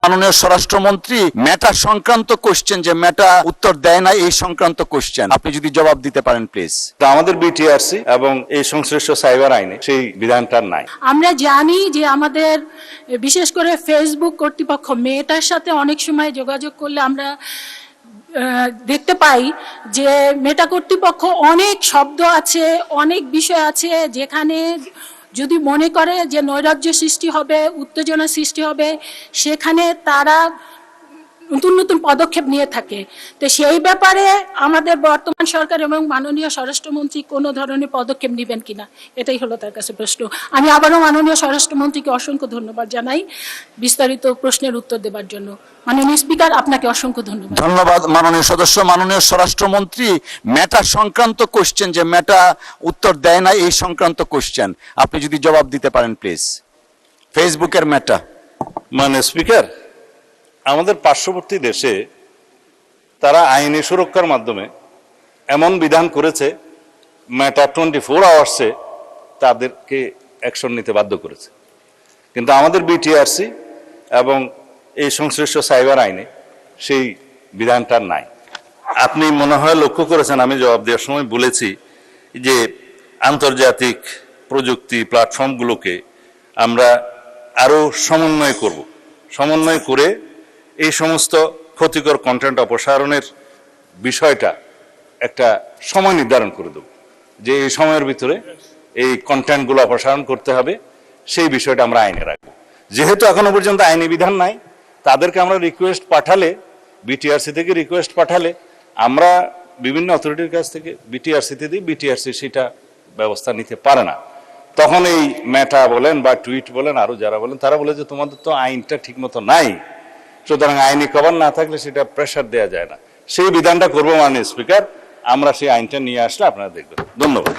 মাননীয় স্বরাষ্ট্রমন্ত্রী মেটা সংক্রান্ত কোশ্চেন যে মেটা উত্তর দেয় না এই সংক্রান্ত কোশ্চেন আপনি যদি জবাব দিতে পারেন প্লিজ। আমাদের বিটিআরসি এবং এই সংশ্লিষ্ট সাইবার আইনে সেই বিধানটা নাই। আমরা জানি যে আমাদের বিশেষ করে ফেসবুক কর্তৃপক্ষ মেটার সাথে অনেক সময় যোগাযোগ করলে আমরা দেখতে পাই যে মেটা কর্তৃপক্ষ অনেক শব্দ আছে, অনেক বিষয় আছে যেখানে যদি মনে করে যে নৈরাজ্য সৃষ্টি হবে, উত্তেজনা সৃষ্টি হবে, সেখানে তারা নতুন নতুন পদক্ষেপ নিয়ে থাকে। তো সেই ব্যাপারে আমাদের বর্তমান সরকার এবং মাননীয় স্বরাষ্ট্রমন্ত্রী কোনো ধরনের পদক্ষেপ নেবেন কিনা, এটাই হলো তার কাছে প্রশ্ন। আমি আবারও মাননীয় স্বরাষ্ট্রমন্ত্রীকে অসংখ্য ধন্যবাদ জানাই বিস্তারিত প্রশ্নের উত্তর দেওয়ার জন্য। মাননীয় স্পিকার, আপনাকে অসংখ্য ধন্যবাদ। ধন্যবাদ মাননীয় সদস্য। মাননীয় স্বরাষ্ট্রমন্ত্রী মেটা সংক্রান্ত কোশ্চেন যে মেটা উত্তর দেয় না এই সংক্রান্ত কোশ্চেন আপনি যদি জবাব দিতে পারেন প্লিজ। ফেসবুকের মেটা। মানে স্পিকার, আমাদের পার্শ্ববর্তী দেশে তারা আইনি সুরক্ষার মাধ্যমে এমন বিধান করেছে মেটা 24 আওয়ার্সে তাদেরকে অ্যাকশন নিতে বাধ্য করেছে, কিন্তু আমাদের বিটিআরসি এবং এই সংশ্লিষ্ট সাইবার আইনে সেই বিধানটা নাই। আপনি মনে হয় লক্ষ্য করেছেন আমি জবাব দেওয়ার সময় বলেছি যে আন্তর্জাতিক প্রযুক্তি প্ল্যাটফর্মগুলোকে আমরা আরো সমন্বয় করে এই সমস্ত ক্ষতিকর কন্টেন্ট অপসারণের বিষয়টা একটা সময় নির্ধারণ করে দেব, যে এই সময়ের ভিতরে এই কন্টেন্টগুলো অপসারণ করতে হবে, সেই বিষয়টা আমরা আইনে রাখবো। যেহেতু এখনো পর্যন্ত আইনি বিধান নাই, তাদেরকে আমরা রিকোয়েস্ট পাঠালে, বিটিআরসি থেকে রিকোয়েস্ট পাঠালে আমরা বিভিন্ন অথরিটির কাছ থেকে বিটিআরসিতে দিই, বিটিআরসি সেটা ব্যবস্থা নিতে পারে না। তখন এই মেটা বলেন বা টুইট বলেন আরো যারা বলেন তারা বলে যে তোমাদের তো আইনটা ঠিক মতো নাই, সুতরাং আইনি কভার না থাকলে সেটা প্রেশার দেওয়া যায় না। সেই বিধানটা করবো মাননীয় স্পিকার, আমরা সেই আইনটা নিয়ে আসলে আপনারা দেখবেন। ধন্যবাদ।